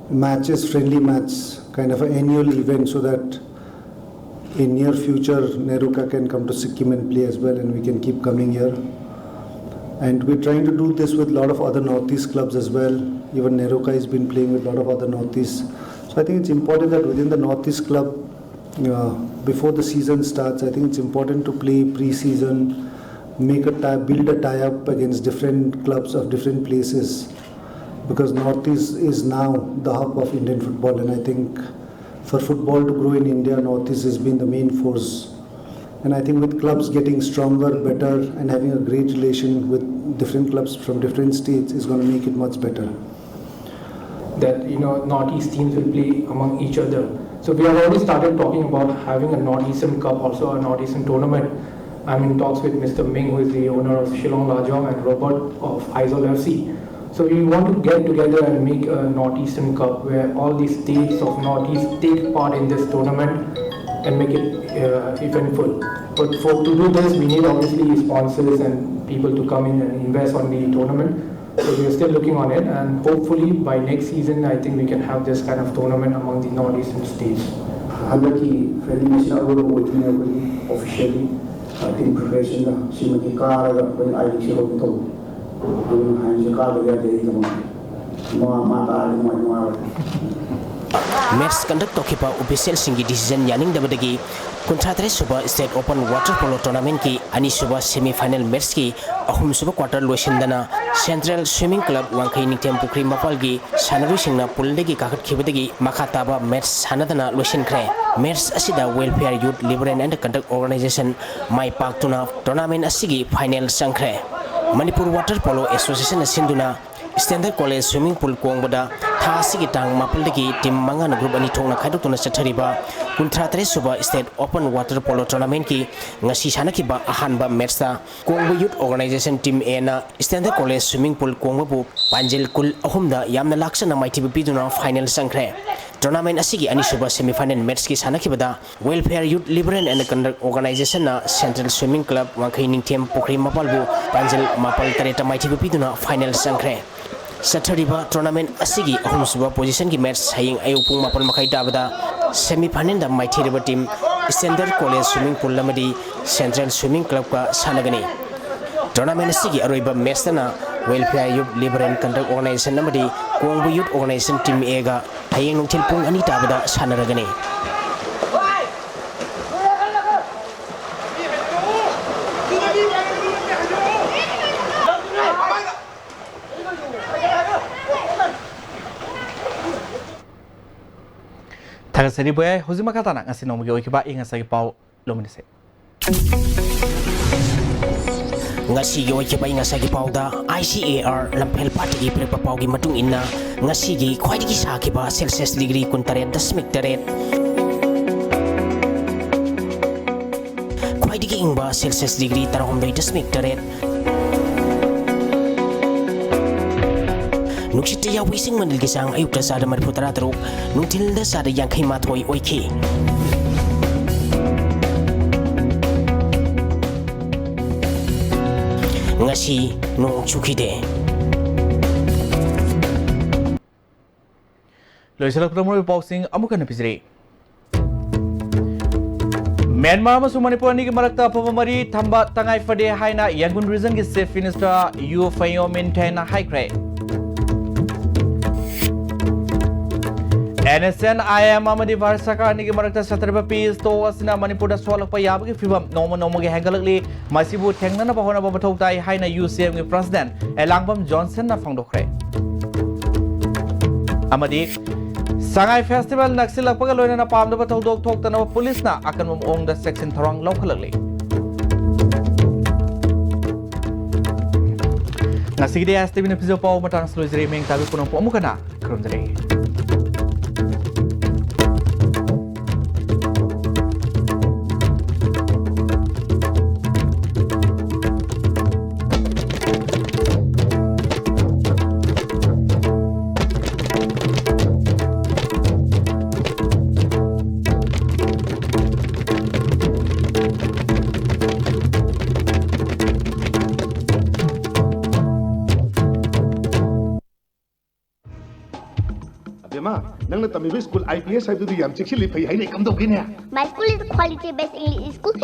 matches friendly match kind of an annual event so that in near future Neroka can come to Sikkim and play as well and we can keep coming here. And we're trying to do this with a lot of other Northeast clubs as well. Even Neroka has been playing with a lot of other Northeast. So I think it's important that within the Northeast club, before the season starts, I think it's important to play pre-season, build a tie-up against different clubs of different places, because Northeast is now the hub of Indian football, and I think for football to grow in India, Northeast has been the main force. And I think with clubs getting stronger, better, and having a great relation with different clubs from different states is going to make it much better. That Northeast teams will play among each other. So we have already started talking about having a Northeastern Cup, also a Northeastern tournament. I'm in talks with Mr. Ming, who is the owner of Shillong Lajong, and Robert of Aizawl FC. So we want to get together and make a Northeastern Cup where all the states of Northeast take part in this tournament and make it eventful. But to do this, we need obviously sponsors and people to come in and invest on the tournament. So we are still looking on it, and hopefully by next season, I think we can have this kind of tournament among the Northeastern states. Officially, I think professional, Simaki Kara, when I look Match conduct tokipa official singi decision yaning dabadagi Kuntratre suba state open water polo tournament ki ani suba semi final match ki ahum suba quarter loisindana Central Swimming Club Wangkai Ningtem Pukri Mapal gi sanari singna puldagi kakat khibadagi makhataba match sanadana loisinkre match asida welfare youth liberation and conduct organization mai paktuna tournament asigi final sangkre Manipur Water Polo Association asinduna Standard College Swimming Pool Kongbada Thasigi Tang Mapaldagi Team Mangana Group ani thongna khaidokna chathariba Kuntratre suba State Open Water Polo Tournament ki ngasi sanakiba ahanba match ta Kongbu Youth Organization Team A na Standard College Swimming Pool Kongbu Panjil Kul ahumda yamna laksana maitibi piduna final sangkre Tournament asigi ani suba semi final match ki sanakibada Welfare Youth Liberation and Conduct Organization na Central Swimming Club Wangkai Ningtem Pukri Mapalbu Panjil Mapal tareta maitibi piduna final sangkre Sathariba tournament asigi ahum suba position ki match haying ayupung mapal makai tabada semi final da maithiriba team Standard College Swimming Pool lamadi Central Swimming Club ka sanagani. Tournament sigi aroiba match na Welfare Youth Liberation Conduct Organization namadi Kongbu Youth Organization Team A ga hayeng nungtil pung ani tabada sanaragani. Tagasari boy hozima katana ngasi nomugi oikiba ingasa gi pau lominise. Ngasi gi oikiba ingasa gi pau da ICAR lampel party gi prepa pau gi matung inna ngasi gi khwaidi gi sakiba Celsius degree 38.8 khwaidi gi ingba Celsius degree 38.8 Nuksita ya wising manil gisang ayuk da sada mariputara teruk nungtil da sada yang kay matoy oiki. Ngasi nung chukide. Loisalak pramuno boxing amukan episode. Myanmar amasung Manipur ani gi marakta apamari thamba tangai fade haina Yangon region gi chief minister Yu Fayo Mintaina haikre. NSN IM amadi Bharat Sarkar ni gi marakta satarba peace to asina Manipur da swalakpa yabagi fibam noma gi hangalakli masibu thengnana bahona ba bathau tai haina UCM gi president Elangbam Johnson na phangdokre. Amadi Sangai Festival naksilakpaga loinana pamdaba thodok thoktana police na akanmum ong da section tharang lokhalakli. Ngasigi de STV na piso pau matang slojri meng tabi punong po amukana krumdre. Nang tamibi school IPS hai tu yam chikhi li phai hai nei kam do ke ne. My school is quality based English school.